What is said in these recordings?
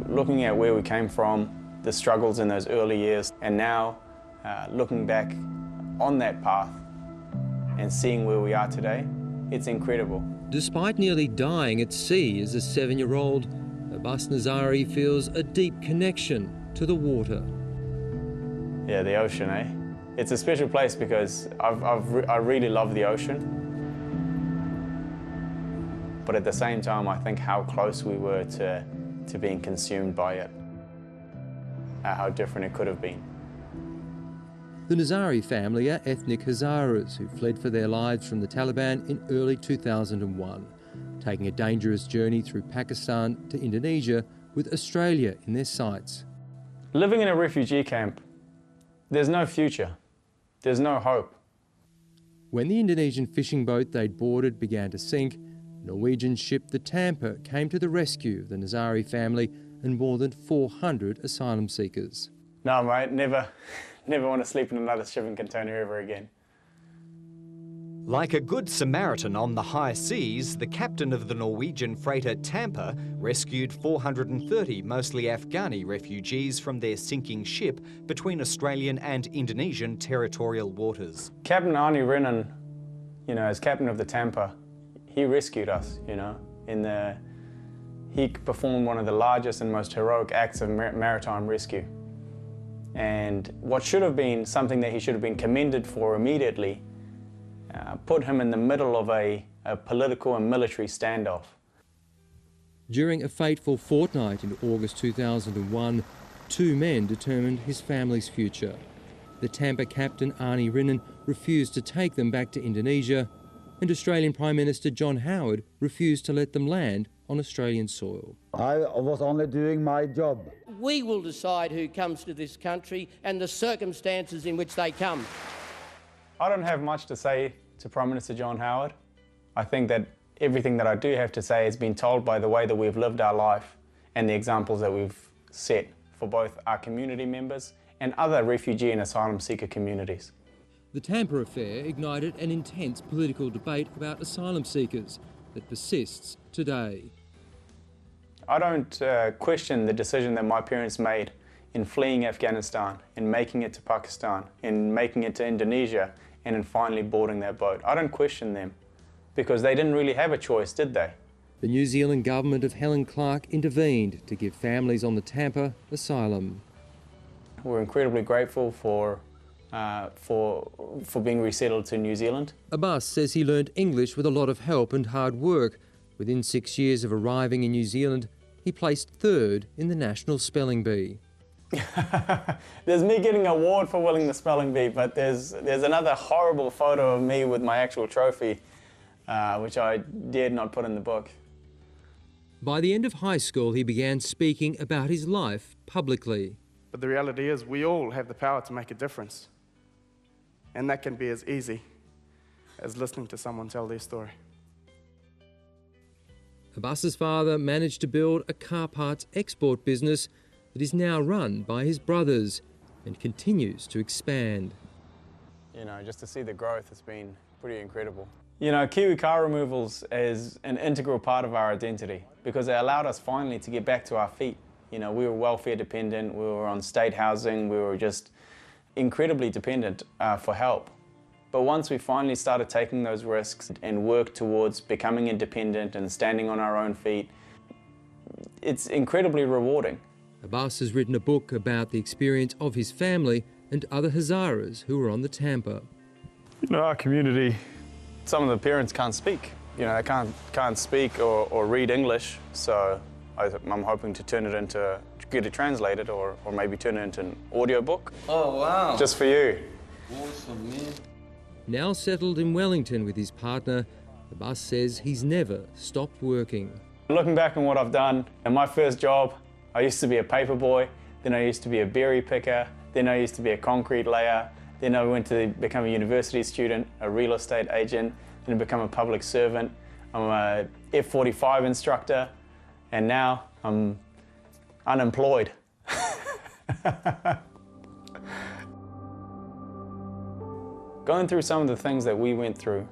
looking at where we came from, the struggles in those early years, and now looking back on that path and seeing where we are today, it's incredible. Despite nearly dying at sea as a 7-year-old, Abbas Nazari feels a deep connection to the water. Yeah, the ocean, eh? It's a special place because I really love the ocean. But at the same time, I think how close we were to being consumed by it, how different it could have been. The Nazari family are ethnic Hazaras who fled for their lives from the Taliban in early 2001, taking a dangerous journey through Pakistan to Indonesia with Australia in their sights. Living in a refugee camp, there's no future, there's no hope. When the Indonesian fishing boat they'd boarded began to sink, Norwegian ship the Tampa came to the rescue of the Nazari family and more than 400 asylum seekers. No, mate, never want to sleep in another shipping container ever again. Like a good Samaritan on the high seas, the captain of the Norwegian freighter Tampa rescued 430 mostly Afghani refugees from their sinking ship between Australian and Indonesian territorial waters. Captain Arnie Renan, as captain of the Tampa, he rescued us, he performed one of the largest and most heroic acts of maritime rescue. And what should have been something that he should have been commended for immediately put him in the middle of a political and military standoff. During a fateful fortnight in August 2001, 2 men determined his family's future. The Tampa captain, Arnie Renan, refused to take them back to Indonesia, and Australian Prime Minister John Howard refused to let them land on Australian soil. I was only doing my job. We will decide who comes to this country and the circumstances in which they come. I don't have much to say to Prime Minister John Howard. I think that everything that I do have to say has been told by the way that we've lived our life and the examples that we've set for both our community members and other refugee and asylum seeker communities. The Tampa Affair ignited an intense political debate about asylum seekers that persists today. I don't question the decision that my parents made in fleeing Afghanistan, in making it to Pakistan, in making it to Indonesia, and in finally boarding that boat. I don't question them because they didn't really have a choice, did they? The New Zealand government of Helen Clark intervened to give families on the Tampa asylum. We're incredibly grateful for being resettled to New Zealand. Abbas says he learned English with a lot of help and hard work. Within 6 years of arriving in New Zealand, he placed 3rd in the National Spelling Bee. There's me getting an award for winning the spelling bee, but there's another horrible photo of me with my actual trophy, which I dared not put in the book. By the end of high school, he began speaking about his life publicly. But the reality is we all have the power to make a difference. And that can be as easy as listening to someone tell their story. Abbas's father managed to build a car parts export business that is now run by his brothers and continues to expand. Just to see the growth has been pretty incredible. Kiwi car removals is an integral part of our identity because it allowed us finally to get back to our feet. We were welfare dependent, we were on state housing, we were just incredibly dependent for help. But once we finally started taking those risks and worked towards becoming independent and standing on our own feet, it's incredibly rewarding. Abbas has written a book about the experience of his family and other Hazaras who were on the Tampa. Our community, some of the parents can't speak. They can't speak or read English, so I'm hoping to get it translated or maybe turn it into an audiobook. Oh, wow. Just for you. Awesome, man. Now settled in Wellington with his partner, Abbas says he's never stopped working. Looking back on what I've done, in my first job, I used to be a paper boy, then I used to be a berry picker, then I used to be a concrete layer, then I went to become a university student, a real estate agent, then become a public servant. I'm a F-45 instructor, and now I'm unemployed. Going through some of the things that we went through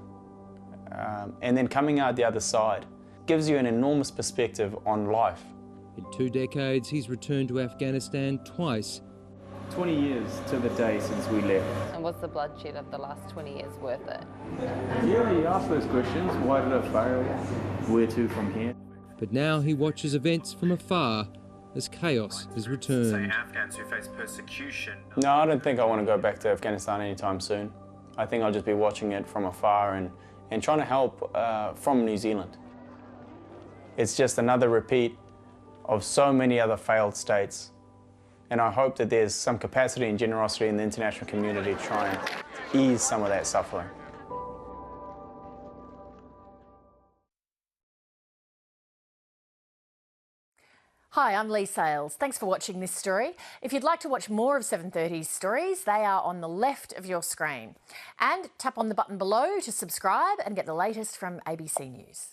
and then coming out the other side gives you an enormous perspective on life In 2 decades, he's returned to Afghanistan twice. 20 years to the day since we left. And was the bloodshed of the last 20 years worth it? Yeah, you ask those questions. Why did it fail? Where to from here? But now he watches events from afar as chaos has returned. Afghans who face persecution. No, I don't think I want to go back to Afghanistan anytime soon. I think I'll just be watching it from afar and trying to help from New Zealand. It's just another repeat of so many other failed states. And I hope that there's some capacity and generosity in the international community to try and ease some of that suffering. Hi, I'm Lee Sales. Thanks for watching this story. If you'd like to watch more of 730's stories, they are on the left of your screen. And tap on the button below to subscribe and get the latest from ABC News.